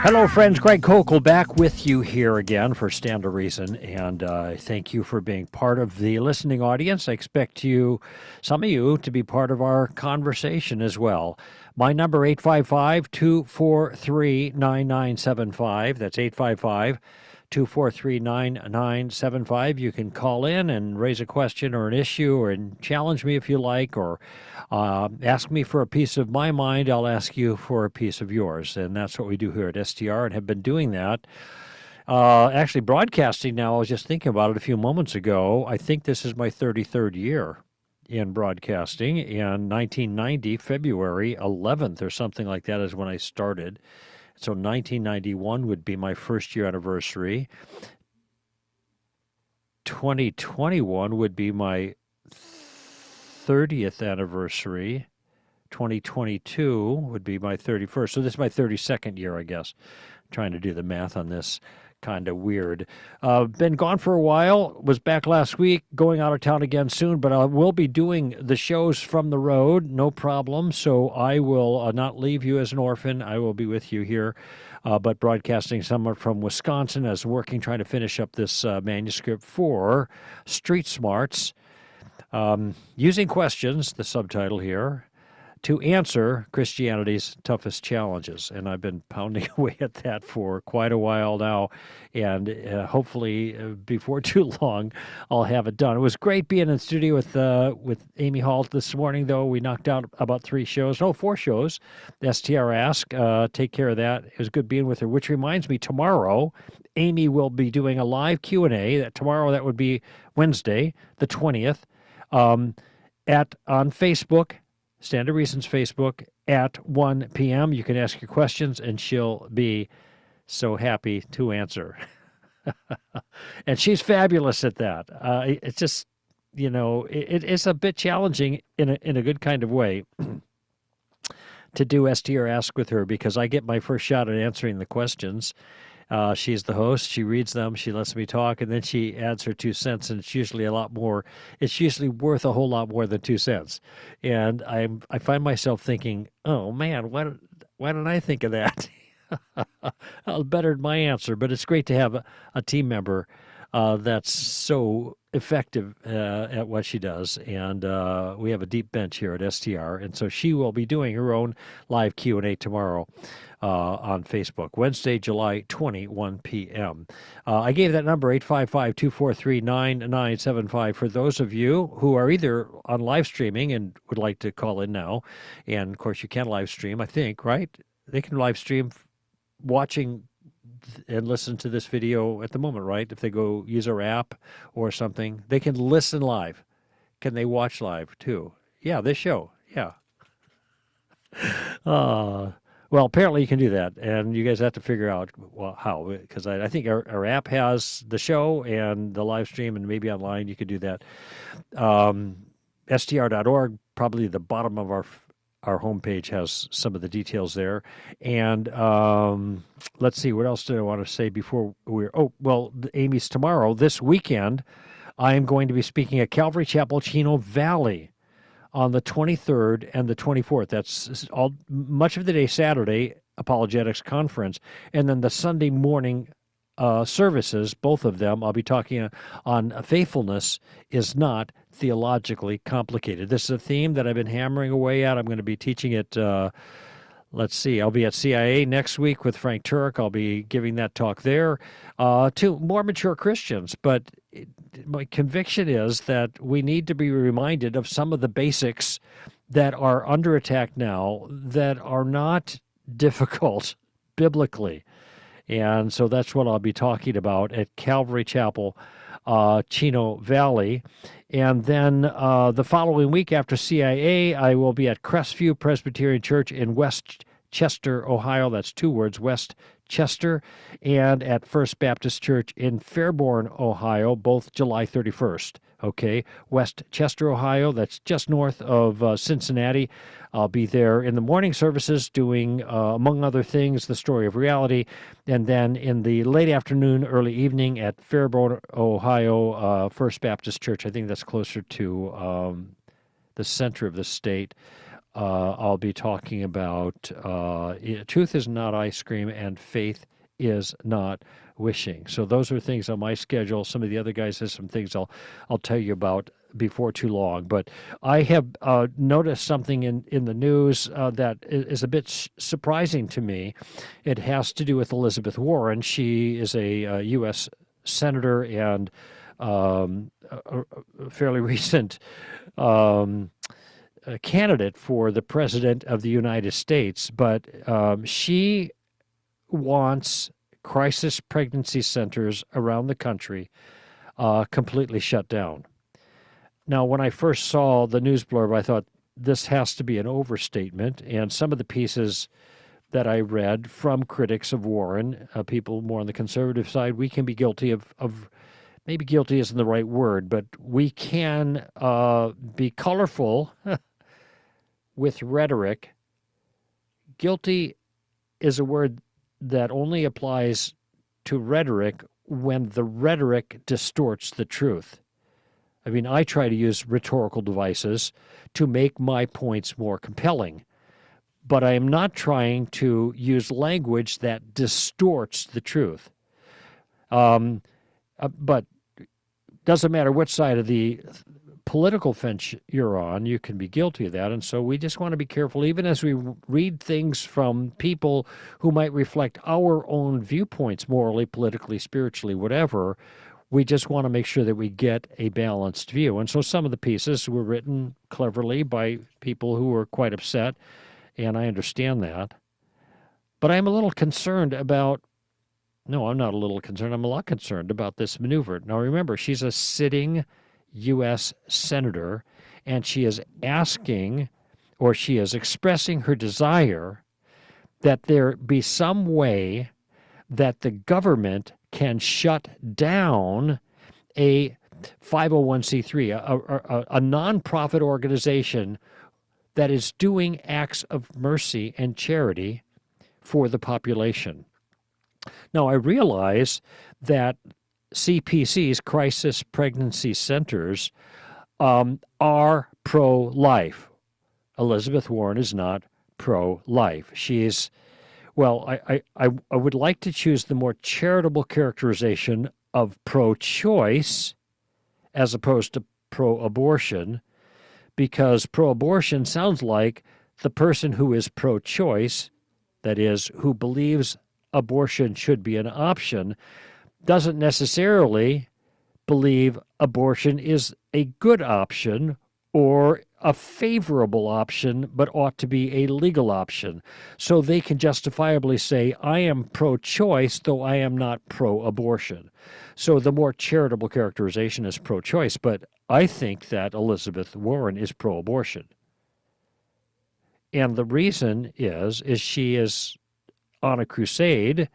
Hello, friends. Greg Kokel back with you here again for Stand to Reason, and thank you for being part of the listening audience. I expect you, some of you, to be part of our conversation as well. My number, 855-243-9975. That's 855-243-9975. You can call in and raise a question or an issue or challenge me if you like, or ask me for a piece of my mind. I'll ask you for a piece of yours. And that's what we do here at STR and have been doing that. Actually, broadcasting now, I was just thinking about it a few moments ago. I think this is my 33rd year in broadcasting. In 1990, February 11th or something like that is when I started. So 1991 would be my first year anniversary. 2021 would be my 30th anniversary. 2022 would be my 31st. So this is my 32nd year, I guess. I'm trying to do the math on this. Kind of weird. Been gone for a while. Was back last week. Going out of town again soon, but I will be doing the shows from the road. No problem. So I will not leave you as an orphan. I will be with you here, but broadcasting somewhat from Wisconsin as working, trying to finish up this manuscript for Street Smarts. Using questions, the subtitle here, to answer Christianity's toughest challenges. And I've been pounding away at that for quite a while now. And hopefully before too long, I'll have it done. It was great being in studio with Amy Hall this morning, though. We knocked out about 4 shows. STR Ask. Take care of that. It was good being with her, which reminds me, tomorrow, Amy will be doing a live Q&A. Tomorrow, that would be Wednesday, the 20th, on Facebook, Stand to Reason's Facebook, at 1 p.m. You can ask your questions, and she'll be so happy to answer. And she's fabulous at that. It's just, it's a bit challenging in a good kind of way to do STR Ask with her, because I get my first shot at answering the questions. She's the host. She reads them. She lets me talk, and then she adds her 2 cents, and it's usually a lot more. It's usually worth a whole lot more than 2 cents. And I find myself thinking, oh, man, why didn't I think of that? I'll bettered my answer. But it's great to have a team member that's so effective at what she does. And we have a deep bench here at STR. And so she will be doing her own live Q&A tomorrow on Facebook, Wednesday, July 1 p.m. I gave that number, 855-243-9975, for those of you who are either on live streaming and would like to call in now. And, of course, you can live stream, I think, right? They can live stream watching and listen to this video at the moment, right? If they go use our app or something, they can listen live. Can they watch live, too? Yeah, this show, yeah. Well, apparently you can do that, and you guys have to figure out how, because I think our app has the show and the live stream, and maybe online you could do that. STR.org, probably the bottom of our homepage, has some of the details there. And let's see, what else did I want to say before Amy's tomorrow. This weekend, I am going to be speaking at Calvary Chapel, Chino Valley, on the 23rd and the 24th. That's much of the day Saturday, Apologetics Conference, and then the Sunday morning services, both of them, I'll be talking on faithfulness is not theologically complicated. This is a theme that I've been hammering away at. I'm going to be teaching it, let's see, I'll be at CIA next week with Frank Turek. I'll be giving that talk there to more mature Christians, but my conviction is that we need to be reminded of some of the basics that are under attack now that are not difficult biblically. And so that's what I'll be talking about at Calvary Chapel, Chino Valley. And then the following week after CIA, I will be at Crestview Presbyterian Church in West Chester, Ohio. That's 2 words, West Chester, and at First Baptist Church in Fairborn, Ohio, both July 31st. Okay, West Chester, Ohio, that's just north of Cincinnati. I'll be there in the morning services doing, among other things, the Story of Reality, and then in the late afternoon, early evening at Fairborn, Ohio, First Baptist Church. I think that's closer to the center of the state. I'll be talking about truth is not ice cream and faith is not wishing. So those are things on my schedule. Some of the other guys have some things I'll tell you about before too long. But I have noticed something in the news that is a bit surprising to me. It has to do with Elizabeth Warren. She is a U.S. senator and a fairly recent candidate for the president of the United States, but she wants crisis pregnancy centers around the country completely shut down. Now, when I first saw the news blurb, I thought this has to be an overstatement, and some of the pieces that I read from critics of Warren, people more on the conservative side, we can be guilty of maybe guilty isn't the right word, but we can be colorful with rhetoric. Guilty is a word that only applies to rhetoric when the rhetoric distorts the truth. I mean, I try to use rhetorical devices to make my points more compelling, but I am not trying to use language that distorts the truth. But doesn't matter which side of the political fence you're on, you can be guilty of that. And so we just want to be careful, even as we read things from people who might reflect our own viewpoints, morally, politically, spiritually, whatever. We just want to make sure that we get a balanced view. And so some of the pieces were written cleverly by people who were quite upset, and I understand that. But I'm a little concerned about, no, I'm not a little concerned, I'm a lot concerned about this maneuver. Now remember, she's a sitting U.S. senator, and she is asking, or she is expressing her desire that there be some way that the government can shut down a 501c3, a nonprofit organization that is doing acts of mercy and charity for the population. Now, I realize that CPCs, crisis pregnancy centers, are pro-life. Elizabeth Warren is not pro-life. She is, well, I would like to choose the more charitable characterization of pro-choice as opposed to pro-abortion, because pro-abortion sounds like the person who is pro-choice, that is, who believes abortion should be an option, doesn't necessarily believe abortion is a good option or a favorable option, but ought to be a legal option. So they can justifiably say, I am pro-choice, though I am not pro-abortion. So the more charitable characterization is pro-choice, but I think that Elizabeth Warren is pro-abortion. And the reason is she is on a crusade,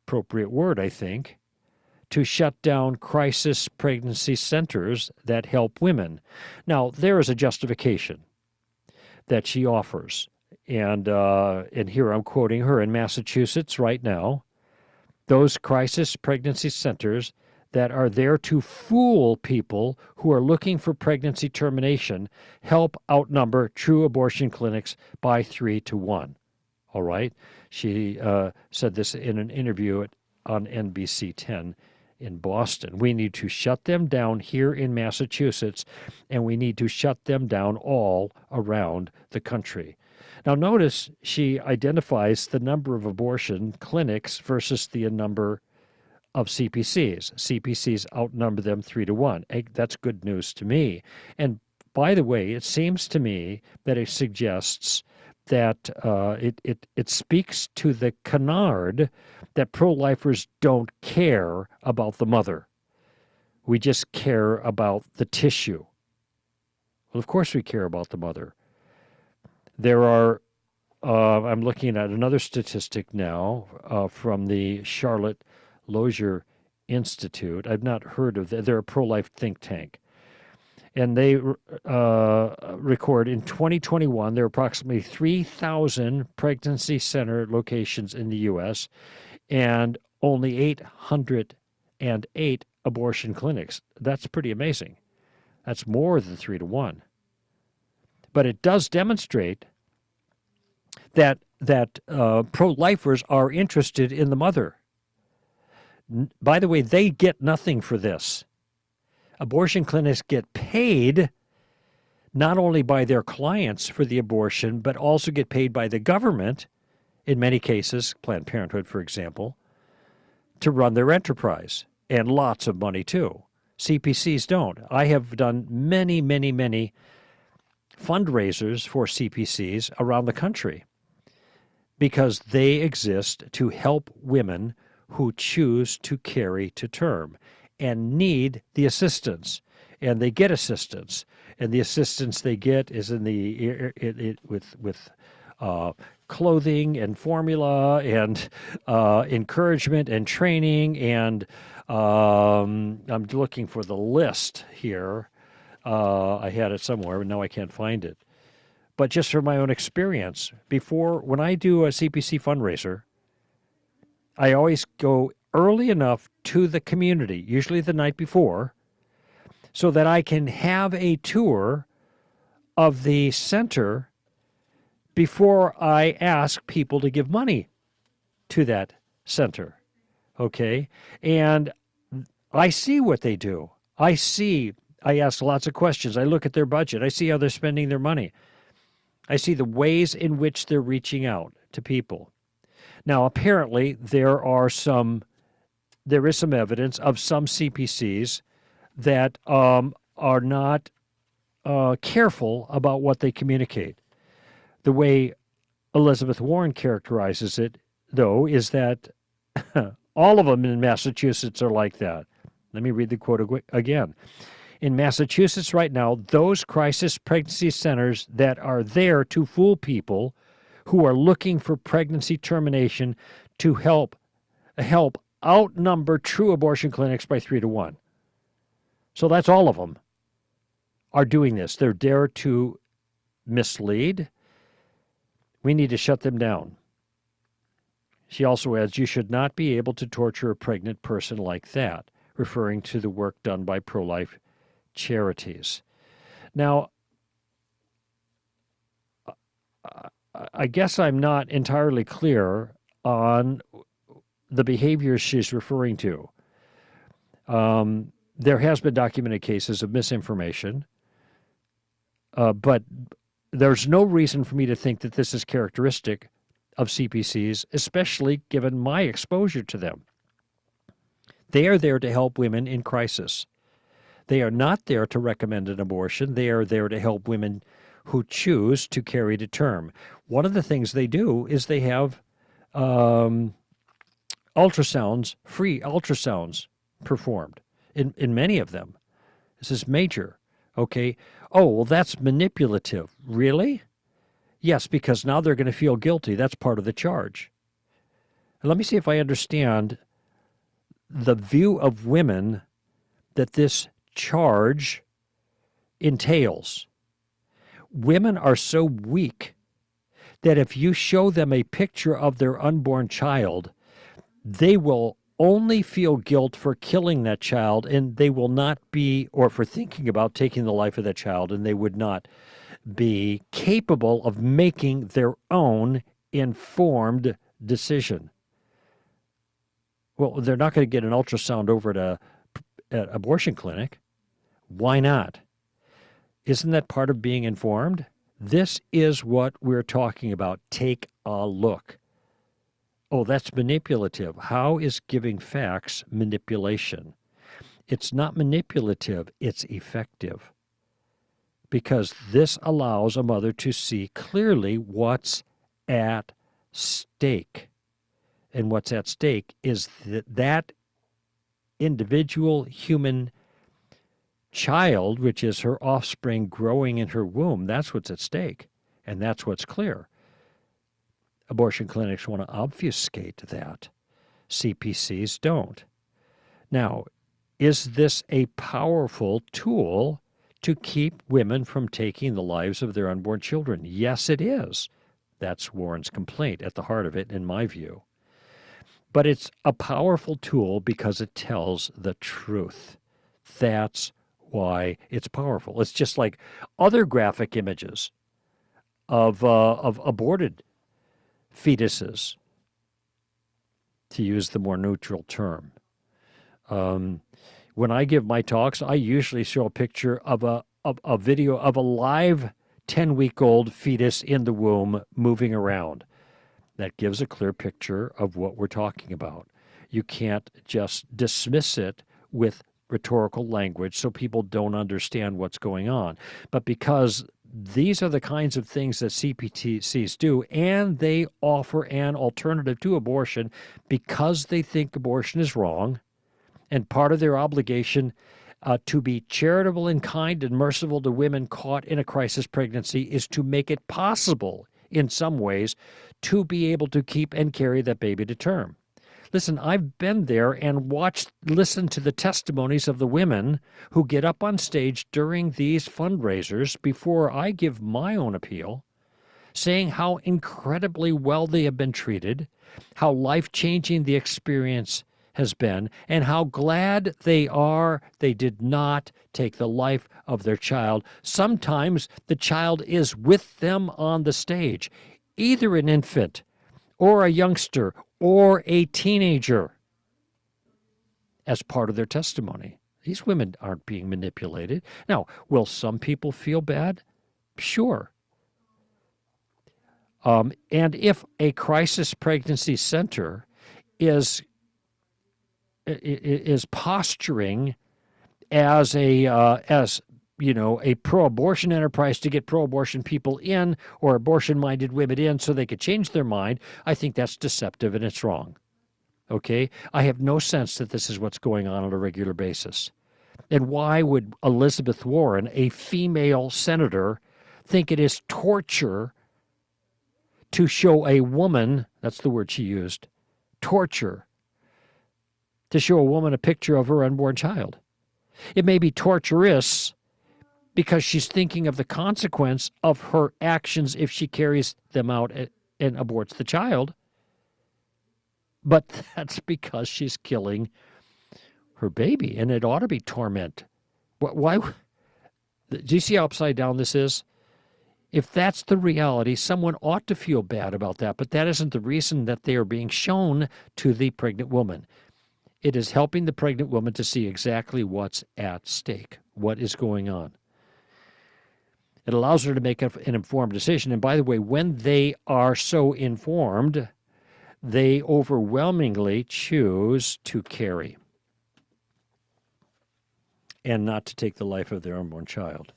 appropriate word, I think, to shut down crisis pregnancy centers that help women. Now, there is a justification that she offers. And here I'm quoting her in Massachusetts right now. Those crisis pregnancy centers that are there to fool people who are looking for pregnancy termination help outnumber true abortion clinics by 3 to 1. All right? She said this in an interview on NBC 10 in Boston. We need to shut them down here in Massachusetts, and we need to shut them down all around the country. Now, notice she identifies the number of abortion clinics versus the number of CPCs. CPCs outnumber them 3 to 1. That's good news to me. And by the way, it seems to me that it suggests that it speaks to the canard that pro-lifers don't care about the mother. We just care about the tissue. Well, of course we care about the mother. There are, I'm looking at another statistic now from the Charlotte Lozier Institute. I've not heard of that. They're a pro-life think tank. And they record in 2021, there are approximately 3,000 pregnancy center locations in the U.S. and only 808 abortion clinics. That's pretty amazing. That's more than 3 to 1. But it does demonstrate that pro-lifers are interested in the mother. By the way, they get nothing for this. Abortion clinics get paid not only by their clients for the abortion, but also get paid by the government, in many cases, Planned Parenthood, for example, to run their enterprise, and lots of money too. CPCs don't. I have done many, many, many fundraisers for CPCs around the country because they exist to help women who choose to carry to term and need the assistance. And they get assistance. And the assistance they get is in with clothing and formula and encouragement and training. And I'm looking for the list here. I had it somewhere, but now I can't find it. But just from my own experience, when I do a CPC fundraiser, I always go early enough to the community, usually the night before, so that I can have a tour of the center before I ask people to give money to that center. Okay? And I see what they do. I ask lots of questions. I look at their budget. I see how they're spending their money. I see the ways in which they're reaching out to people. Now, apparently, there is some evidence of some CPCs that are not careful about what they communicate. The way Elizabeth Warren characterizes it, though, is that all of them in Massachusetts are like that. Let me read the quote again. In Massachusetts right now, those crisis pregnancy centers that are there to fool people who are looking for pregnancy termination to help outnumber true abortion clinics by 3 to 1. So that's all of them are doing this. They're there to mislead. We need to shut them down. She also adds, you should not be able to torture a pregnant person like that, referring to the work done by pro-life charities. Now, I guess I'm not entirely clear on the behaviors she's referring to. There has been documented cases of misinformation, but there's no reason for me to think that this is characteristic of CPCs, especially given my exposure to them. They are there to help women in crisis. They are not there to recommend an abortion. They are there to help women who choose to carry to term. One of the things they do is they have ultrasounds, free ultrasounds performed in many of them. This is major. Okay. Oh, well, that's manipulative. Really? Yes, because now they're going to feel guilty. That's part of the charge. And let me see if I understand the view of women that this charge entails. Women are so weak that if you show them a picture of their unborn child, they will only feel guilt for killing that child, and they will not be, or for thinking about taking the life of that child, and they would not be capable of making their own informed decision. Well, they're not going to get an ultrasound over at an abortion clinic. Why not? Isn't that part of being informed? This is what we're talking about. Take a look. Oh, that's manipulative. How is giving facts manipulation? It's not manipulative, it's effective. Because this allows a mother to see clearly what's at stake. And what's at stake is that individual human child, which is her offspring growing in her womb, that's what's at stake. And that's what's clear. Abortion clinics want to obfuscate that. CPCs don't. Now, is this a powerful tool to keep women from taking the lives of their unborn children? Yes, it is. That's Warren's complaint at the heart of it, in my view. But it's a powerful tool because it tells the truth. That's why it's powerful. It's just like other graphic images. of aborted fetuses, to use the more neutral term. When I give my talks, I usually show a picture of a video of a live 10-week-old fetus in the womb moving around. That gives a clear picture of what we're talking about. You can't just dismiss it with rhetorical language so people don't understand what's going on. But because these are the kinds of things that CPTCs do, and they offer an alternative to abortion because they think abortion is wrong, and part of their obligation to be charitable and kind and merciful to women caught in a crisis pregnancy is to make it possible, in some ways, to be able to keep and carry that baby to term. Listen, I've been there and listened to the testimonies of the women who get up on stage during these fundraisers before I give my own appeal, saying how incredibly well they have been treated, how life-changing the experience has been, and how glad they are they did not take the life of their child. Sometimes the child is with them on the stage, either an infant or a youngster or a teenager, as part of their testimony. These women aren't being manipulated. Now, will some people feel bad? Sure. And if a crisis pregnancy center is posturing as a pro-abortion enterprise to get pro-abortion people in or abortion-minded women in so they could change their mind, I think that's deceptive and it's wrong. Okay? I have no sense that this is what's going on a regular basis. And why would Elizabeth Warren, a female senator, think it is torture to show a woman, that's the word she used, torture, to show a woman a picture of her unborn child? It may be torturous because she's thinking of the consequence of her actions if she carries them out and aborts the child. But that's because she's killing her baby, and it ought to be torment. Why? Do you see how upside down this is? If that's the reality, someone ought to feel bad about that, but that isn't the reason that they are being shown to the pregnant woman. It is helping the pregnant woman to see exactly what's at stake, what is going on. It allows her to make an informed decision. And by the way, when they are so informed, they overwhelmingly choose to carry and not to take the life of their unborn child.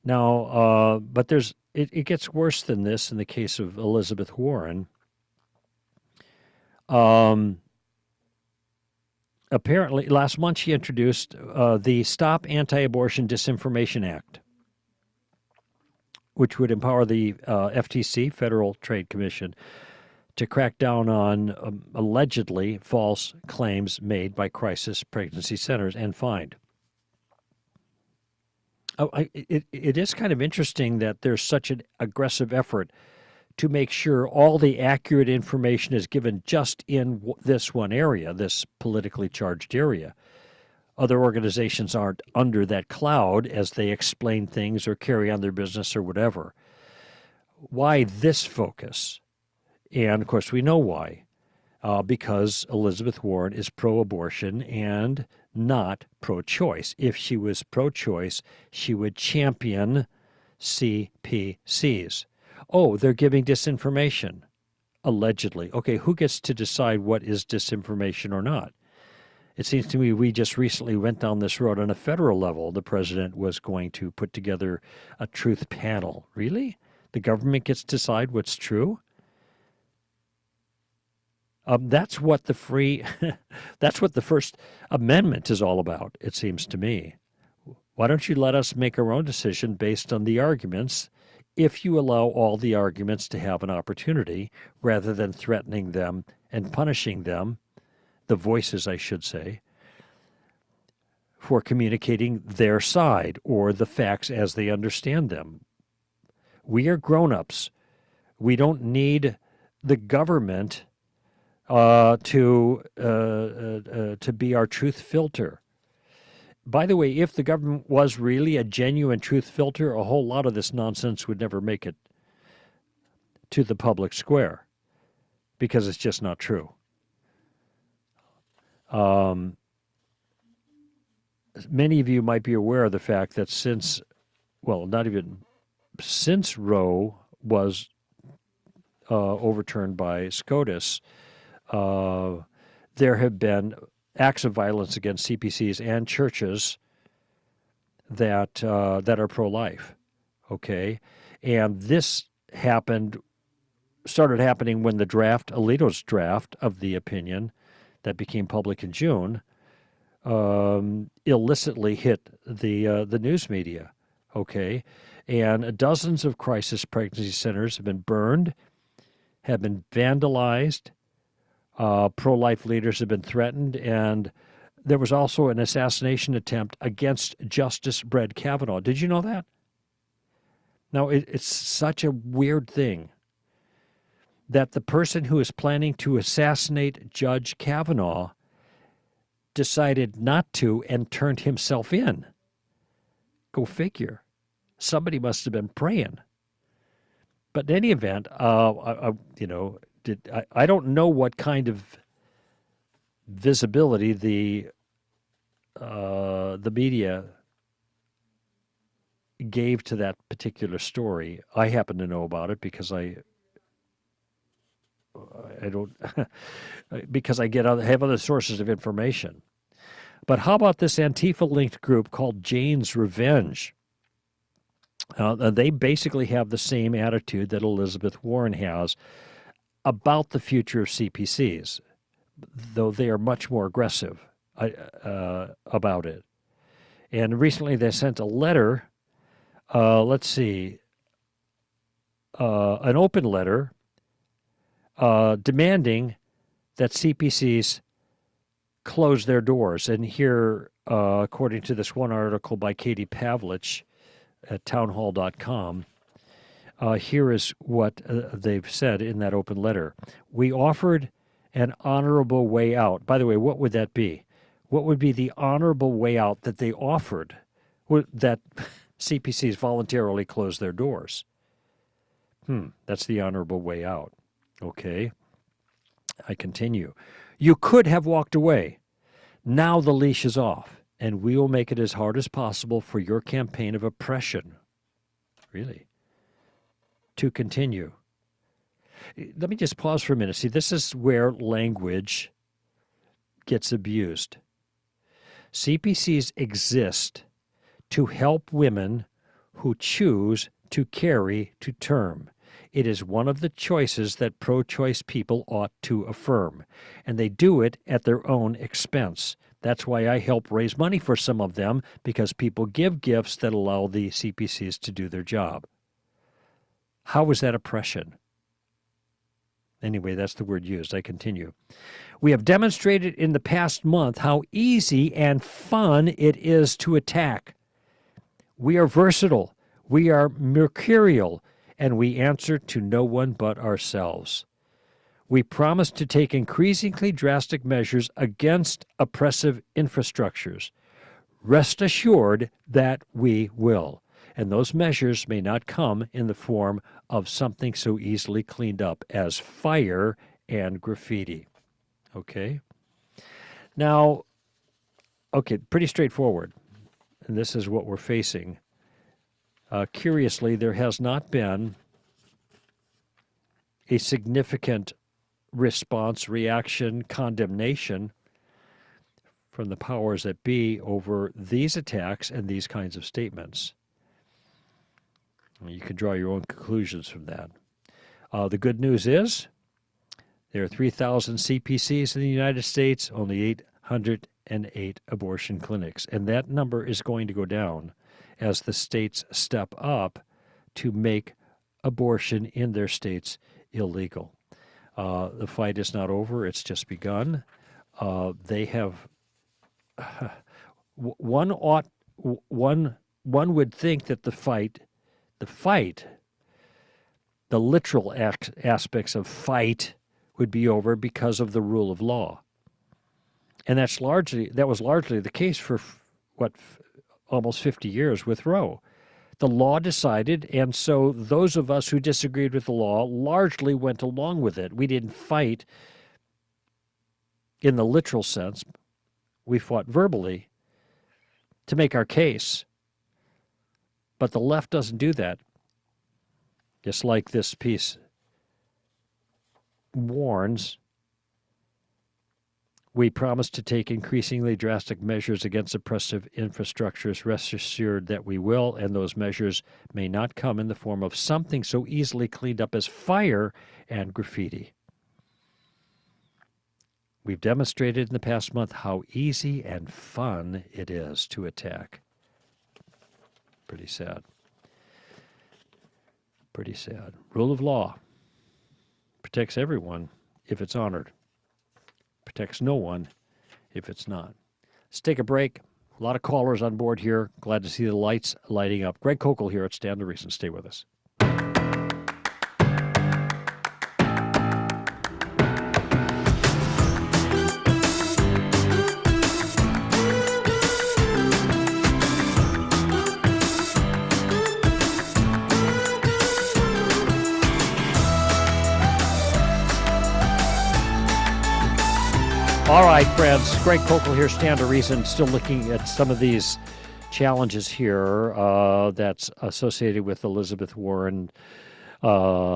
Now, but it gets worse than this in the case of Elizabeth Warren. Apparently, last month she introduced the Stop Anti-Abortion Disinformation Act, which would empower the FTC, Federal Trade Commission, to crack down on allegedly false claims made by crisis pregnancy centers and find. It is kind of interesting that there's such an aggressive effort to make sure all the accurate information is given just in this one area, this politically charged area. Other organizations aren't under that cloud as they explain things or carry on their business or whatever. Why this focus? And, of course, we know why. Because Elizabeth Warren is pro-abortion and not pro-choice. If she was pro-choice, she would champion CPCs. Oh, they're giving disinformation, allegedly. Okay, who gets to decide what is disinformation or not? It seems to me we just recently went down this road on a federal level. The president was going to put together a truth panel. Really? The government gets to decide what's true? That's what the First Amendment is all about, it seems to me. Why don't you let us make our own decision based on the arguments, if you allow all the arguments to have an opportunity, rather than threatening them and punishing them, the voices, I should say, for communicating their side or the facts as they understand them. We are grown-ups. We don't need the government to be our truth filter. by the way, if the government was really a genuine truth filter, a whole lot of this nonsense would never make it to the public square because it's just not true. Many of you might be aware of the fact that since Roe was overturned by SCOTUS, there have been acts of violence against CPCs and churches that are pro-life. Okay, and this started happening when Alito's draft of the opinion that became public in June, illicitly hit the news media. Okay, and dozens of crisis pregnancy centers have been burned, have been vandalized. Pro-life leaders have been threatened, and there was also an assassination attempt against Justice Brett Kavanaugh. Did you know that? Now, it's such a weird thing that the person who is planning to assassinate Judge Kavanaugh decided not to and turned himself in. Go figure. Somebody must have been praying. But in any event, I don't know what kind of visibility the media gave to that particular story. I happen to know about it because I don't because I have other sources of information. But how about this Antifa-linked group called Jane's Revenge? They basically have the same attitude that Elizabeth Warren has about the future of CPCs, though they are much more aggressive about it. And recently they sent a letter, an open letter demanding that CPCs close their doors. And here, according to this one article by Katie Pavlich at townhall.com, here is what they've said in that open letter. We offered an honorable way out. By the way, what would that be? What would be the honorable way out that they offered that CPCs voluntarily close their doors? That's the honorable way out. Okay. I continue. You could have walked away. Now the leash is off, and we will make it as hard as possible for your campaign of oppression. Really? To continue. Let me just pause for a minute. See, this is where language gets abused. CPCs exist to help women who choose to carry to term. It is one of the choices that pro-choice people ought to affirm, and they do it at their own expense. That's why I help raise money for some of them, because people give gifts that allow the CPCs to do their job. How is that oppression? Anyway, that's the word used. I continue. We have demonstrated in the past month how easy and fun it is to attack. We are versatile. We are mercurial. And we answer to no one but ourselves. We promise to take increasingly drastic measures against oppressive infrastructures. Rest assured that we will. And those measures may not come in the form of something so easily cleaned up as fire and graffiti. Okay? Now, pretty straightforward. And this is what we're facing. Curiously, there has not been a significant response, reaction, condemnation from the powers that be over these attacks and these kinds of statements. You can draw your own conclusions from that. The good news is there are 3,000 CPCs in the United States, only 808 abortion clinics, and that number is going to go down as the states step up to make abortion in their states illegal. The fight is not over. It's just begun. They have one would think that the literal aspects of fight would be over because of the rule of law. And that was largely the case for almost 50 years with Roe. The law decided, and so those of us who disagreed with the law largely went along with it. We didn't fight in the literal sense. We fought verbally to make our case. But the left doesn't do that. Just like this piece warns, we promise to take increasingly drastic measures against oppressive infrastructures. Rest assured that we will, and those measures may not come in the form of something so easily cleaned up as fire and graffiti. We've demonstrated in the past month how easy and fun it is to attack. Pretty sad. Pretty sad. Rule of law protects everyone if it's honored. Protects no one if it's not. Let's take a break. A lot of callers on board here. Glad to see the lights lighting up. Greg Kokel here at Stand to Reason. Stay with us. All right, friends. Greg Kokel here, Stand to Reason. Still looking at some of these challenges here that's associated with Elizabeth Warren. Elizabeth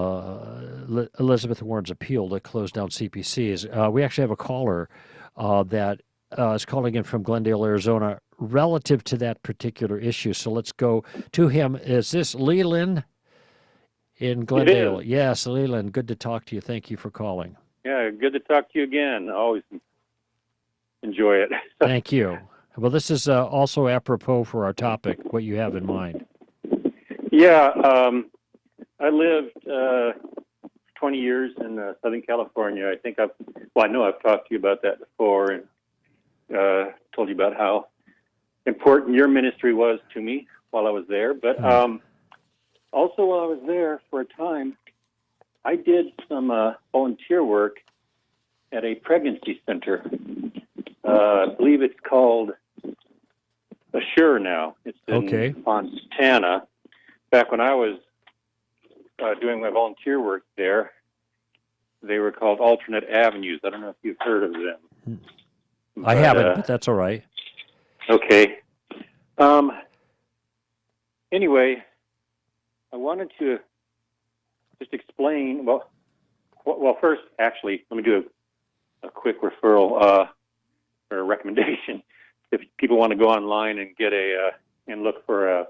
Warren's appeal to close down CPCs. We actually have a caller that is calling in from Glendale, Arizona, relative to that particular issue. So let's go to him. Is this Leland in Glendale? Yes, Leland. Good to talk to you. Thank you for calling. Yeah, good to talk to you again. Always enjoy it. Thank you. Well, this is also apropos for our topic, what you have in mind. Yeah, I lived 20 years in Southern California. I know I've talked to you about that before and told you about how important your ministry was to me while I was there. But also while I was there for a time, I did some volunteer work at a pregnancy center. I believe it's called Assure now. It's in Fontana. Back when I was doing my volunteer work there, they were called Alternate Avenues. I don't know if you've heard of them. I haven't, but that's all right. Okay. Anyway, I wanted to just explain. Well, first, actually, let me do a quick referral or a recommendation. If people want to go online and get and look for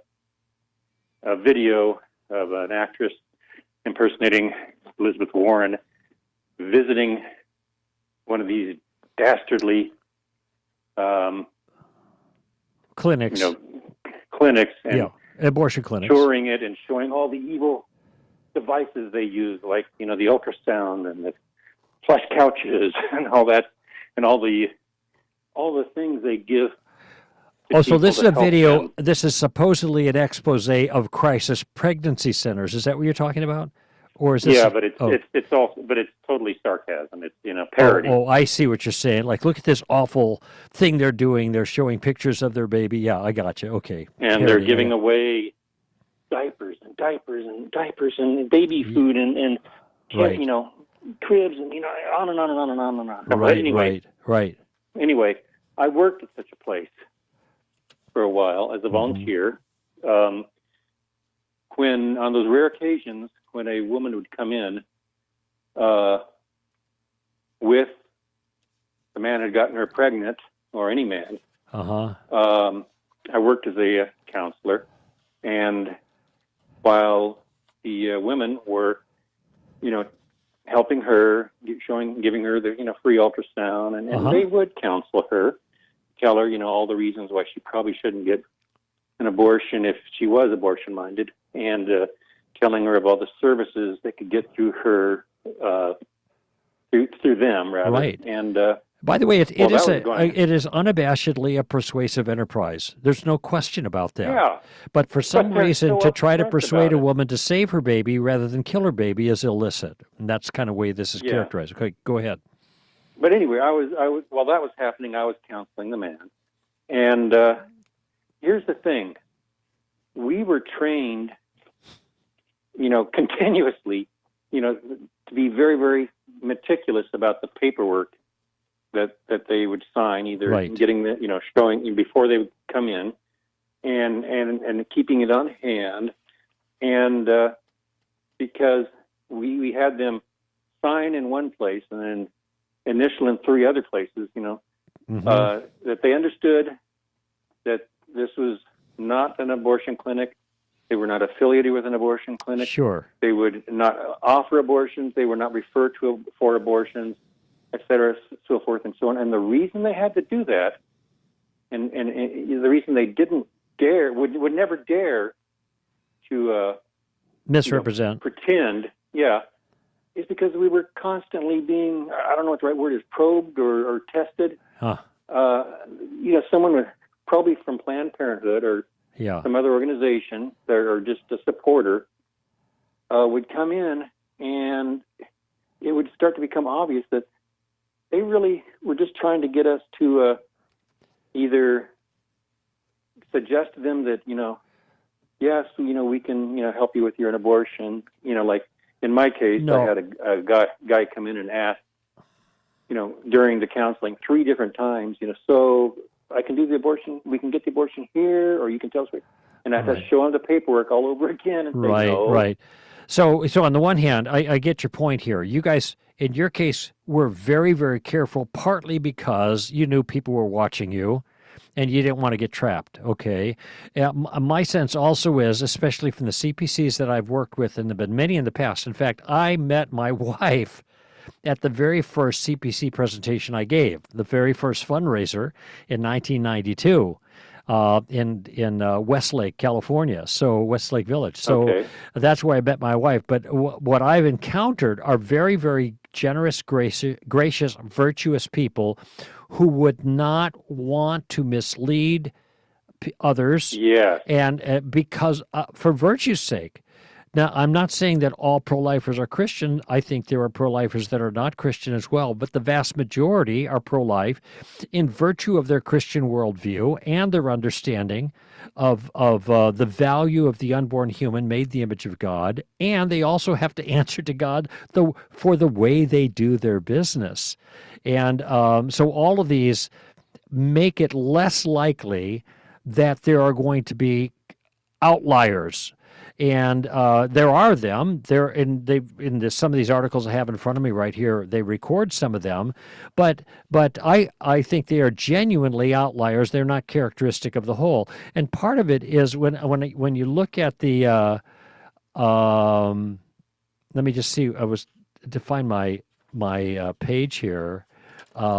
a video of an actress impersonating Elizabeth Warren visiting one of these dastardly clinics, clinics and abortion clinics, touring it and showing all the evil devices they use, like the ultrasound and the plush couches and all that, and all the things they give. So this is a video. Them. This is supposedly an expose of crisis pregnancy centers. Is that what you're talking about, or is this? Yeah, but it's totally sarcasm. It's parody. Oh, I see what you're saying. Like, look at this awful thing they're doing. They're showing pictures of their baby. Yeah, I got you. Okay. And parody, they're giving away diapers and baby food and right. cribs and on and on and on and on and on. Right. Right. Anyway, I worked at such a place for a while as a volunteer. When on those rare occasions when a woman would come in with the man had gotten her pregnant, or any man, I worked as a counselor, and while the women were, helping her, giving her the free ultrasound, and they would counsel her, tell her all the reasons why she probably shouldn't get an abortion if she was abortion minded, and telling her of all the services that could get through her through them rather. Right. And by the way, it is unabashedly a persuasive enterprise. There's no question about that. Yeah. But for some reason, to try to persuade a woman to save her baby rather than kill her baby is illicit, and that's kind of the way this is characterized. Okay, go ahead. But anyway, I was while that was happening, I was counseling the man, and here's the thing. We were trained, continuously, to be very, very meticulous about the paperwork that they would sign, either Right. getting the, showing before they would come in, and keeping it on hand, and because we had them sign in one place and then initial in 3 other places, that they understood that this was not an abortion clinic. They were not affiliated with an abortion clinic. Sure. They would not offer abortions. They were not referred to for abortions, et cetera, so forth and so on. And the reason they had to do that, and the reason they didn't dare, would never dare to Misrepresent. pretend, is because we were constantly being, I don't know what the right word is, probed or tested. Huh. Someone would, probably from Planned Parenthood or some other organization or just a supporter, would come in, and it would start to become obvious that they really were just trying to get us to either suggest to them that, yes, we can, help you with your abortion. Like in my case, No. I had a guy come in and ask, during the counseling 3 different times, so I can do the abortion, we can get the abortion here, or you can tell us. And I have to show him the paperwork all over again and say, no. Right. So on the one hand, I get your point here. You guys, in your case, were very, very careful, partly because you knew people were watching you and you didn't want to get trapped, okay? My sense also is, especially from the CPCs that I've worked with, and there have been many in the past. In fact, I met my wife at the very first CPC presentation I gave, the very first fundraiser in 1992. In Westlake, California, so Westlake Village. So that's where I met my wife. But what I've encountered are very, very generous, gracious, virtuous people who would not want to mislead others. Yes. And because for virtue's sake. Now, I'm not saying that all pro-lifers are Christian. I think there are pro-lifers that are not Christian as well, but the vast majority are pro-life in virtue of their Christian worldview and their understanding of the value of the unborn human made in the image of God, and they also have to answer to God for the way they do their business. And so all of these make it less likely that there are going to be outliers. And there are them. They're in some of these articles I have in front of me right here. They record some of them, but I think they are genuinely outliers. They're not characteristic of the whole. And part of it is when you look at the let me just see. I was to find my page here.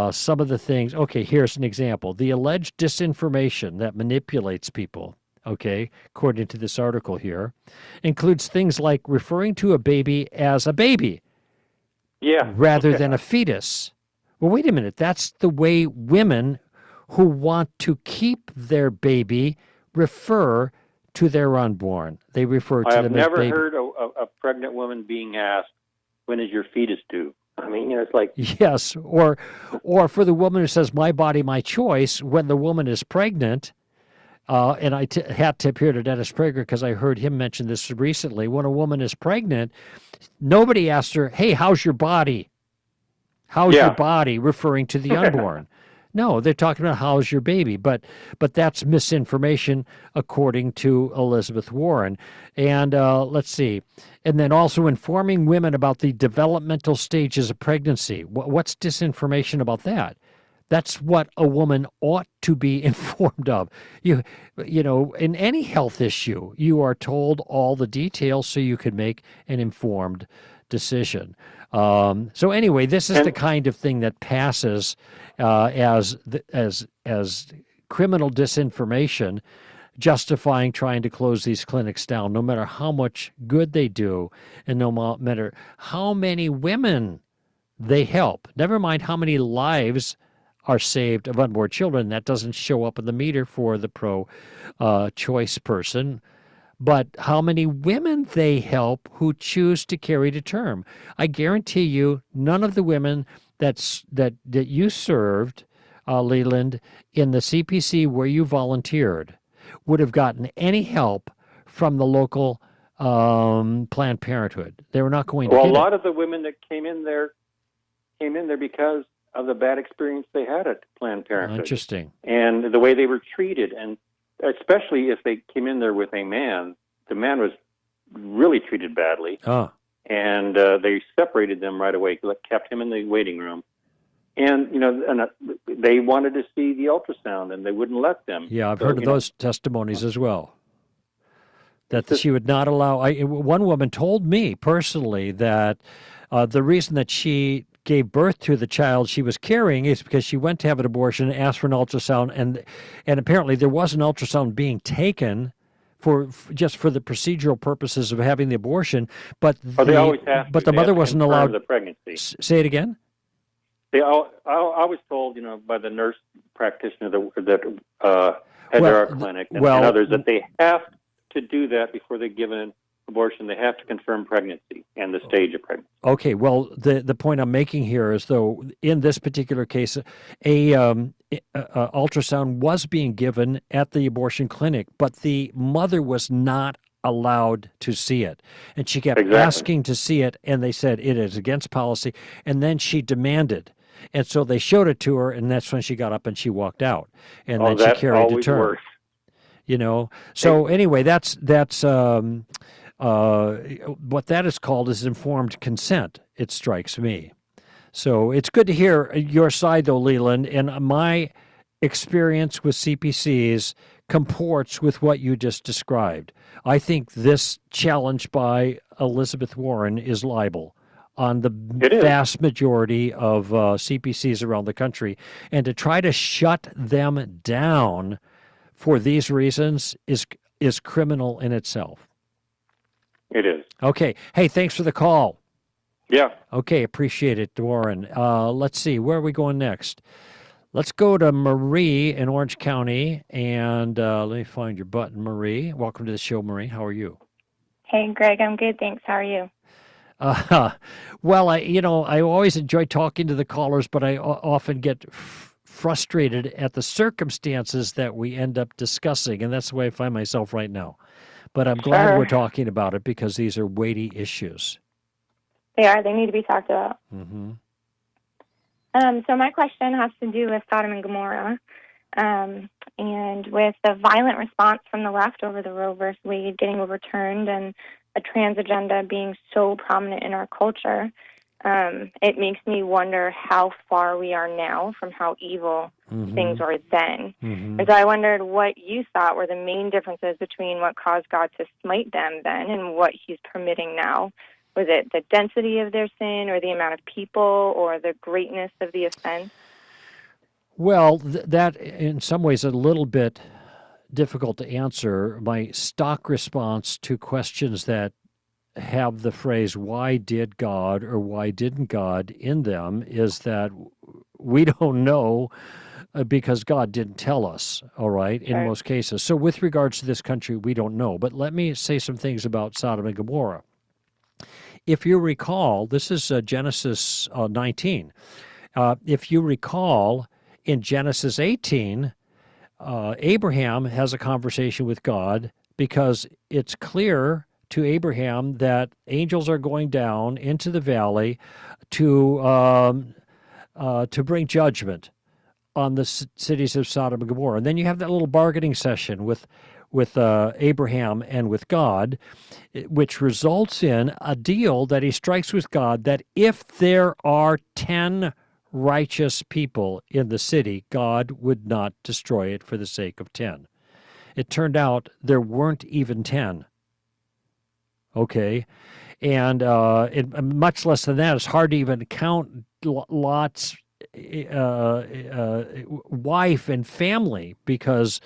Some of the things. Okay, here's an example. The alleged disinformation that manipulates people. Okay, according to this article here, includes things like referring to a baby as a baby rather than a fetus. Well, wait a minute. That's the way women who want to keep their baby refer to their unborn. They refer to them as baby. I have never heard a pregnant woman being asked, when is your fetus due? I mean, it's like... Yes, or for the woman who says, my body, my choice, when the woman is pregnant... and I hat tip here to Dennis Prager because I heard him mention this recently. When a woman is pregnant, nobody asks her, hey, how's your body? How's your body, referring to the unborn? No, they're talking about how's your baby. But that's misinformation according to Elizabeth Warren. And let's see. And then also informing women about the developmental stages of pregnancy. What's disinformation about that? That's what a woman ought to be informed of. You know, in any health issue, you are told all the details so you can make an informed decision. So anyway, this is the kind of thing that passes as criminal disinformation, justifying trying to close these clinics down, no matter how much good they do, and no matter how many women they help. Never mind how many lives are saved of unborn children. That doesn't show up in the meter for the pro-choice person. But how many women they help who choose to carry to term. I guarantee you none of the women that you served, Leland, in the CPC where you volunteered, would have gotten any help from the local Planned Parenthood. They were not going to Well, a get lot it. of the women that came in there because of the bad experience they had at Planned Parenthood Interesting. and the way they were treated, and especially if they came in there with a man. The man was really treated badly, Oh, and they separated them right away, kept him in the waiting room. And, they wanted to see the ultrasound, and they wouldn't let them. yeah, I've So, heard of those testimonies as well. That just, she would not allow. One woman told me personally that the reason that she gave birth to the child she was carrying is because she went to have an abortion and asked for an ultrasound, and apparently there was an ultrasound being taken just for the procedural purposes of having the abortion, but they always have to. the They mother have to wasn't confirm allowed. the pregnancy. Say it again. I was told, by the nurse practitioner that had Well, our clinic and others, that they have to do that before they give an abortion. They have to confirm pregnancy and the stage of pregnancy. Okay, well, the point I'm making here is, though, in this particular case, a ultrasound was being given at the abortion clinic, but the mother was not allowed to see it, and she kept asking to see it, and they said it is against policy, and then she demanded. And so they showed it to her, and that's when she got up and she walked out, and then she carried the term. Worse. So anyway, that's what that is called is informed consent. It strikes me. So it's good to hear your side, though, Leland. And my experience with CPCs comports with what you just described. I think this challenge by Elizabeth Warren is libel on the vast majority of CPCs around the country. And to try to shut them down for these reasons is criminal in itself. It is. Okay. Hey, thanks for the call. Yeah. Okay, appreciate it, Warren. Let's see, where are we going next? Let's go to Marie in Orange County, and let me find your button, Marie. Welcome to the show, Marie. How are you? Hey, Greg, I'm good, thanks. How are you? Well, I always enjoy talking to the callers, but I often get frustrated at the circumstances that we end up discussing, and that's the way I find myself right now. But I'm glad we're talking about it because these are weighty issues. They are. They need to be talked about. Mm-hmm. So my question has to do with Sodom and Gomorrah, and with the violent response from the left over the Roe versus Wade getting overturned and a trans agenda being so prominent in our culture. It makes me wonder how far we are now from how evil things were then. So I wondered what you thought were the main differences between what caused God to smite them then and what he's permitting now. Was it the density of their sin or the amount of people or the greatness of the offense? Well, that in some ways is a little bit difficult to answer. My stock response to questions that have the phrase, why did God or why didn't God in them, is that we don't know because God didn't tell us, all right, in most cases. So with regards to this country, we don't know. But let me say some things about Sodom and Gomorrah. If you recall, this is Genesis 19. If you recall, in Genesis 18, Abraham has a conversation with God because it's clear to Abraham that angels are going down into the valley to bring judgment on the cities of Sodom and Gomorrah. And then you have that little bargaining session with Abraham and with God, which results in a deal that he strikes with God that if there are 10 righteous people in the city, God would not destroy it for the sake of 10. It turned out there weren't even 10. Okay, and much less than that. It's hard to even count Lot's wife and family because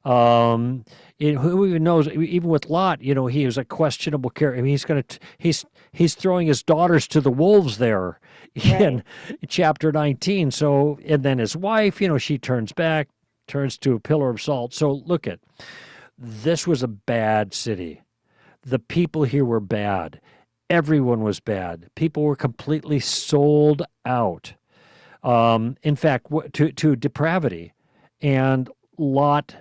who even knows? Even with Lot, he was a questionable character. I mean, he's throwing his daughters to the wolves there in chapter 19. So, and then his wife, she turns to a pillar of salt. So look this was a bad city. The people here were bad. Everyone was bad. People were completely sold out. In fact, to depravity. And Lot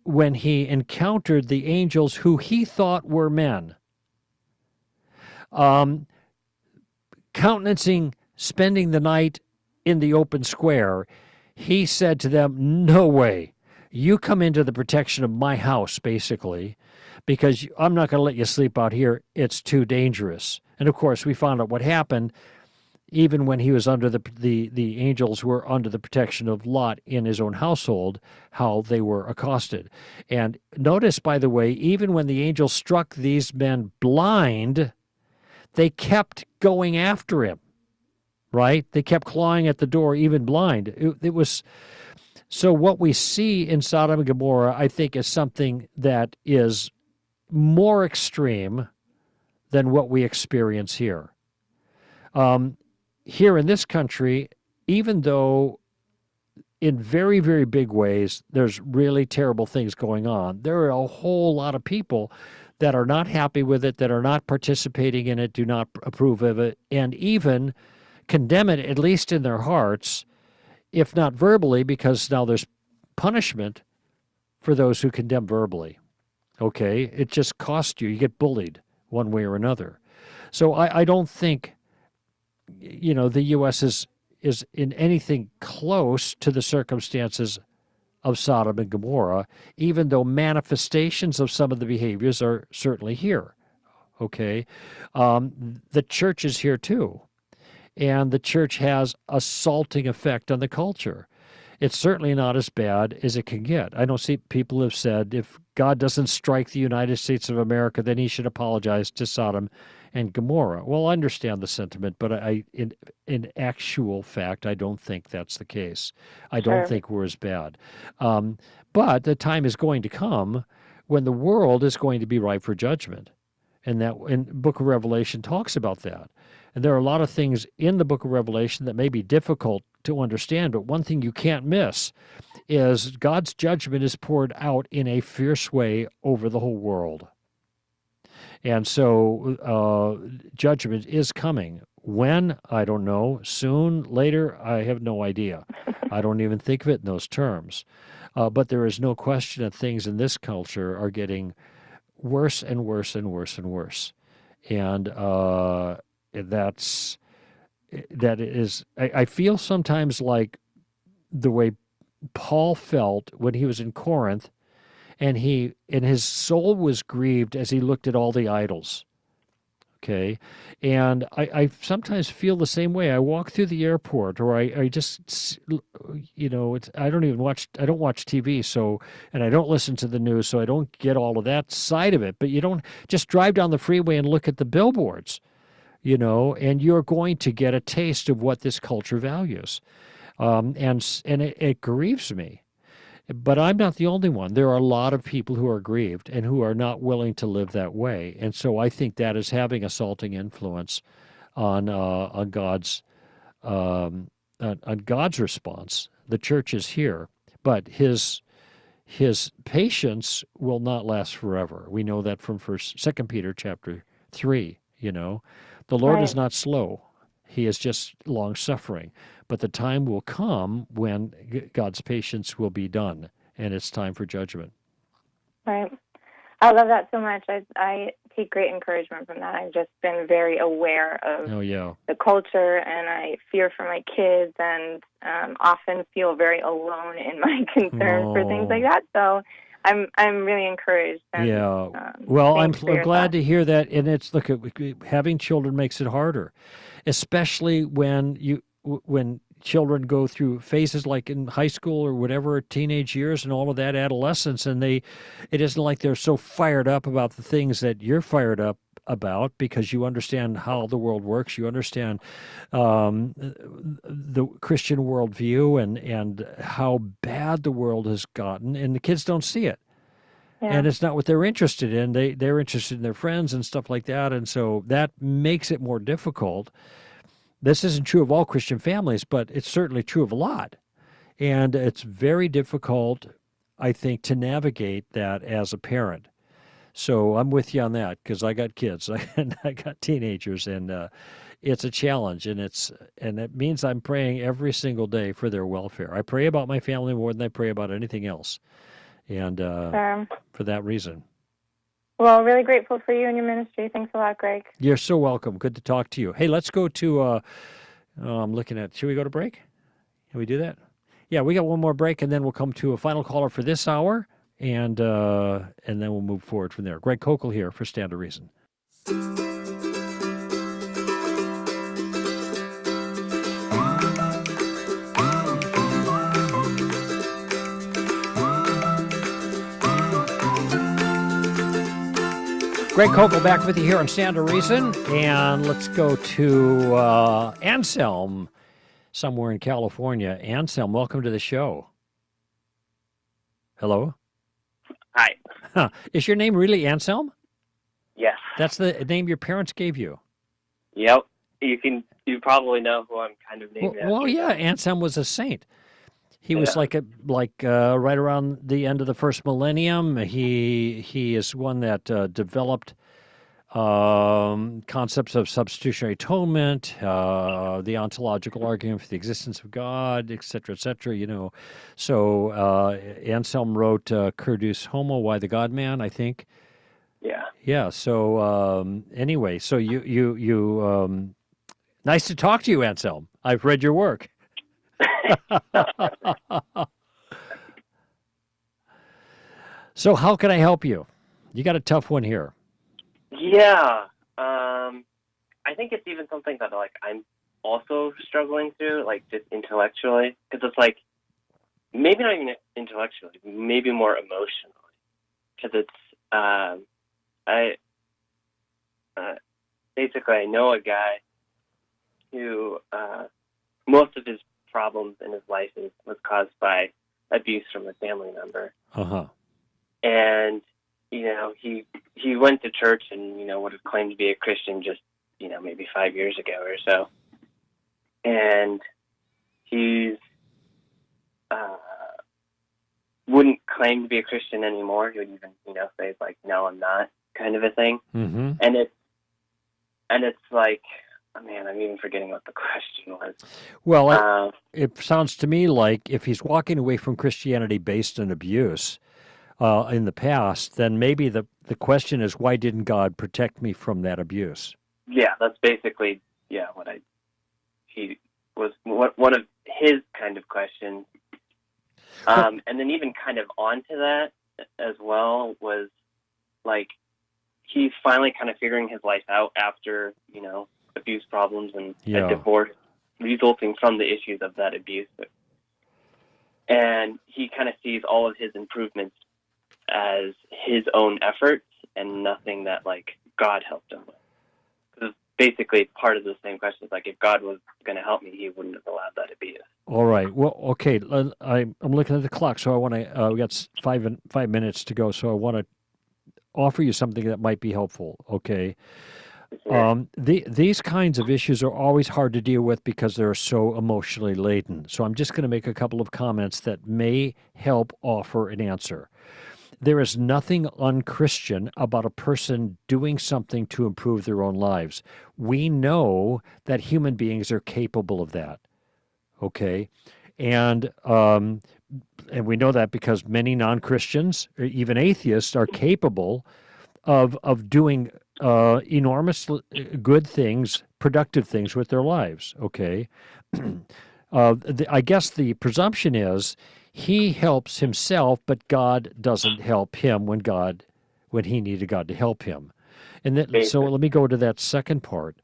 when he encountered the angels who he thought were men, countenancing spending the night in the open square, he said to them, "No way. You come into the protection of my house," basically, because I'm not going to let you sleep out here. It's too dangerous. And of course, we found out what happened. Even when he was under the angels were under the protection of Lot in his own household, how they were accosted. And notice, by the way, even when the angels struck these men blind, they kept going after him, right? They kept clawing at the door, even blind. It was so what we see in Sodom and Gomorrah, I think, is something that is more extreme than what we experience here. Here in this country, even though in very, very big ways there's really terrible things going on, there are a whole lot of people that are not happy with it, that are not participating in it, do not approve of it, and even condemn it, at least in their hearts, if not verbally, because now there's punishment for those who condemn verbally. Okay? It just costs you. You get bullied one way or another. So I don't think the U.S. is in anything close to the circumstances of Sodom and Gomorrah, even though manifestations of some of the behaviors are certainly here. Okay? The church is here too, and the church has a salting effect on the culture. It's certainly not as bad as it can get. I don't see people have said if God doesn't strike the United States of America, then he should apologize to Sodom and Gomorrah. Well, I understand the sentiment, but in actual fact, I don't think that's the case. I don't think we're as bad. But the time is going to come when the world is going to be ripe for judgment. And the book of Revelation talks about that. And there are a lot of things in the book of Revelation that may be difficult to understand, but one thing you can't miss is God's judgment is poured out in a fierce way over the whole world. And so judgment is coming. When? I don't know. Soon? Later? I have no idea. I don't even think of it in those terms. But there is no question that things in this culture are getting worse and worse and worse and worse. And that is, I feel sometimes like the way Paul felt when he was in Corinth, and his soul was grieved as he looked at all the idols. Okay, and I sometimes feel the same way. I walk through the airport, or I just, I don't watch TV, so, and I don't listen to the news, so I don't get all of that side of it. But you don't just drive down the freeway and look at the billboards, and you're going to get a taste of what this culture values, and it grieves me. But I'm not the only one. There are a lot of people who are grieved and who are not willing to live that way. And so I think that is having a salting influence on God's response. The church is here, but his patience will not last forever. We know that from 2 Peter chapter 3. The Lord is not slow. He is just long-suffering. But the time will come when God's patience will be done, and it's time for judgment. Right. I love that so much. I take great encouragement from that. I've just been very aware of the culture, and I fear for my kids, and often feel very alone in my concerns for things like that. So I'm really encouraged. And, well, I'm glad to hear that. And it's having children makes it harder, especially when children go through phases like in high school or whatever, teenage years and all of that, adolescence, and it isn't like they're so fired up about the things that you're fired up about because you understand how the world works, you understand the Christian worldview and how bad the world has gotten, and the kids don't see it. Yeah. And it's not what they're interested in. They're interested in their friends and stuff like that, and so that makes it more difficult. This isn't true of all Christian families, but it's certainly true of a lot. And it's very difficult, I think, to navigate that as a parent. So I'm with you on that because I got kids and I got teenagers, and it's a challenge, and it means I'm praying every single day for their welfare. I pray about my family more than I pray about anything else. and for that reason. Well, really grateful for you and your ministry. Thanks a lot, Greg. You're so welcome. Good to talk to you. Hey, let's go to, I'm looking at, should we go to break? Can we do that? Yeah, we got one more break, and then we'll come to a final caller for this hour, and then we'll move forward from there. Greg Kokel here for Stand to Reason. Greg Kokel back with you here on Stand to Reason, and let's go to Anselm, somewhere in California. Anselm, welcome to the show. Hello? Hi. Huh. Is your name really Anselm? Yes. That's the name your parents gave you? Yep. You probably know who I'm kind of named after. Well, yeah, Anselm was a saint. He was right around the end of the first millennium. He is one that developed concepts of substitutionary atonement, the ontological argument for the existence of God, et cetera, you know. So Anselm wrote Cur Homo, Why the God-Man, I think. Yeah. Yeah, so anyway, so you nice to talk to you, Anselm. I've read your work. So how can I help you? You got a tough one here. Yeah. I think it's even something that I'm also struggling through, just intellectually, because it's maybe not even intellectually, maybe more emotionally, because it's basically I know a guy who most of his problems in his life was caused by abuse from a family member. Uh-huh. And, he went to church and, would have claimed to be a Christian just, maybe 5 years ago or so. And he's wouldn't claim to be a Christian anymore. He would even, say no, I'm not, kind of a thing. Mm-hmm. And it's oh, man, I'm even forgetting what the question was. Well, it sounds to me like if he's walking away from Christianity based on abuse in the past, then maybe the question is, why didn't God protect me from that abuse? Yeah, that's basically, one of his kind of questions. And then even kind of onto that as well was, he's finally kind of figuring his life out after, abuse problems and a divorce resulting from the issues of that abuse. And he kind of sees all of his improvements as his own efforts and nothing that God helped him with. Because basically part of the same question is if God was going to help me, he wouldn't have allowed that abuse. All right. Well, okay. I'm looking at the clock, so I want to. We got 5 minutes to go, so I want to offer you something that might be helpful. Okay. Sure. These kinds of issues are always hard to deal with because they're so emotionally laden. So I'm just going to make a couple of comments that may help offer an answer. There is nothing unchristian about a person doing something to improve their own lives. We know that human beings are capable of that. Okay, and we know that because many non-Christians, or even atheists, are capable of doing enormous good things, productive things with their lives. Okay, I guess the presumption is he helps himself, but God doesn't help him when he needed God to help him. And so let me go to that second part.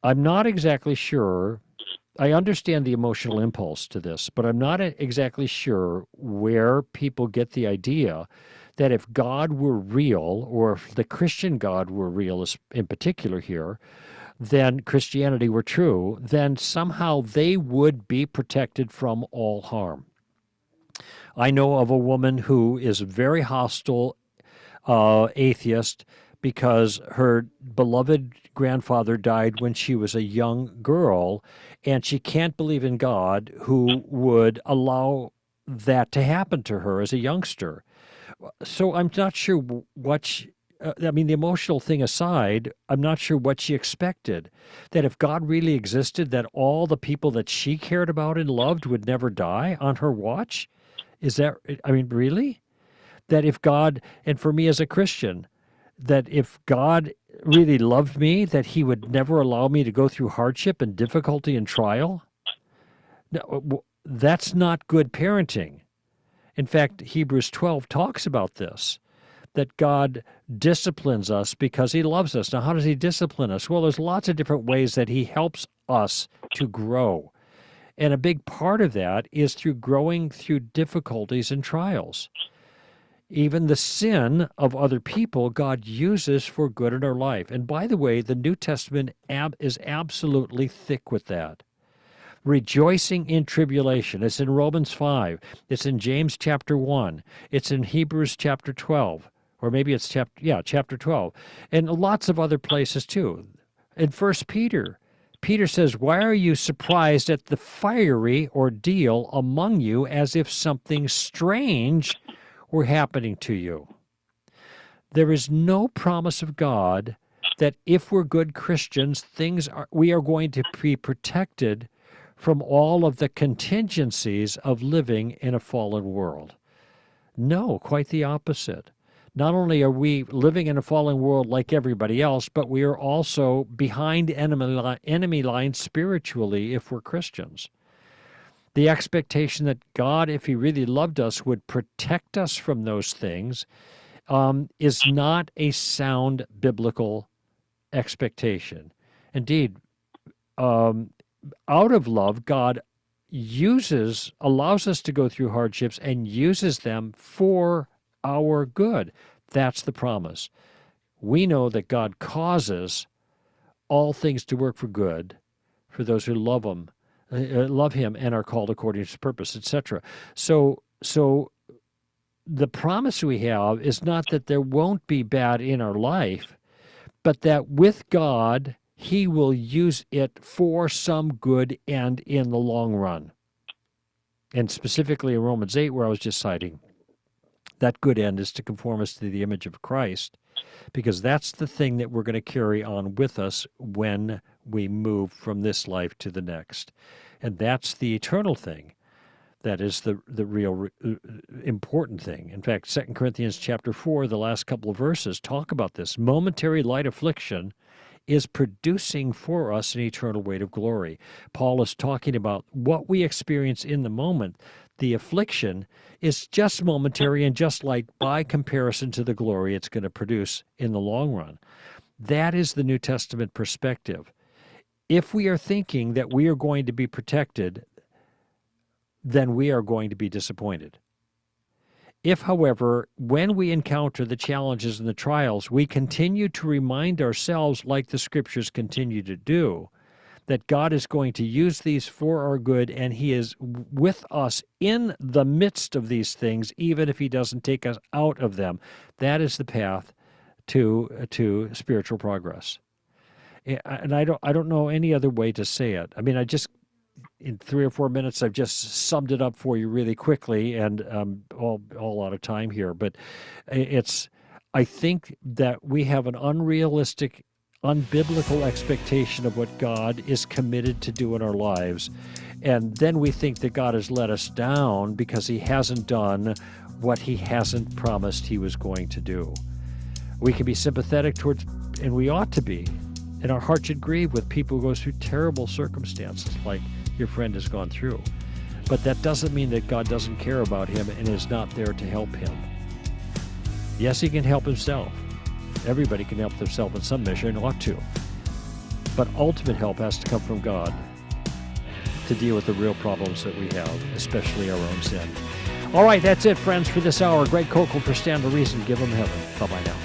I'm not exactly sure. I understand the emotional impulse to this, but I'm not exactly sure where people get the idea that if God were real, or if the Christian God were real in particular here, then Christianity were true, then somehow they would be protected from all harm. I know of a woman who is a very hostile atheist because her beloved grandfather died when she was a young girl, and she can't believe in God who would allow that to happen to her as a youngster. So I'm not sure what the emotional thing aside, I'm not sure what she expected. That if God really existed, that all the people that she cared about and loved would never die on her watch? Is that, I mean, really? That if God, and for me as a Christian, that if God really loved me, that he would never allow me to go through hardship and difficulty and trial? No, that's not good parenting. In fact, Hebrews 12 talks about this, that God disciplines us because he loves us. Now, how does he discipline us? Well, there's lots of different ways that he helps us to grow. And a big part of that is through growing through difficulties and trials. Even the sin of other people, God uses for good in our life. And by the way, the New Testament is absolutely thick with that. Rejoicing in tribulation. It's in Romans 5. It's in James chapter 1. It's in Hebrews chapter 12. Or maybe it's chapter 12. And lots of other places too. In 1 Peter, Peter says, "Why are you surprised at the fiery ordeal among you as if something strange were happening to you?" There is no promise of God that if we're good Christians, we are going to be protected from all of the contingencies of living in a fallen world. No, quite the opposite. Not only are we living in a fallen world like everybody else, but we are also behind enemy lines spiritually if we're Christians. The expectation that God, if he really loved us, would protect us from those things is not a sound biblical expectation. Indeed, out of love, God allows us to go through hardships and uses them for our good. That's the promise. We know that God causes all things to work for good for those who love him and are called according to his purpose, etc. So the promise we have is not that there won't be bad in our life, but that with God, he will use it for some good end in the long run. And specifically in Romans 8, where I was just citing, that good end is to conform us to the image of Christ, because that's the thing that we're going to carry on with us when we move from this life to the next. And that's the eternal thing. That is the real important thing. In fact, 2 Corinthians chapter 4, the last couple of verses, talk about this. Momentary light affliction is producing for us an eternal weight of glory. Paul is talking about what we experience in the moment. The affliction is just momentary and just light by comparison to the glory it's going to produce in the long run. That is the New Testament perspective. If we are thinking that we are going to be protected, then we are going to be disappointed. If, however, when we encounter the challenges and the trials, we continue to remind ourselves, like the Scriptures continue to do, that God is going to use these for our good, and he is with us in the midst of these things, even if he doesn't take us out of them, that is the path to spiritual progress. And I don't know any other way to say it. I mean, in 3 or 4 minutes, I've just summed it up for you really quickly, and all out of time here. But I think that we have an unrealistic, unbiblical expectation of what God is committed to do in our lives. And then we think that God has let us down because he hasn't done what he hasn't promised he was going to do. We can be sympathetic towards, and we ought to be, and our heart should grieve with people who go through terrible circumstances like your friend has gone through. But that doesn't mean that God doesn't care about him and is not there to help him. Yes, he can help himself. Everybody can help themselves in some measure and ought to. But ultimate help has to come from God to deal with the real problems that we have, especially our own sin. All right, that's it, friends, for this hour. Greg Kokel for Stand to Reason. Give them heaven. Bye-bye now.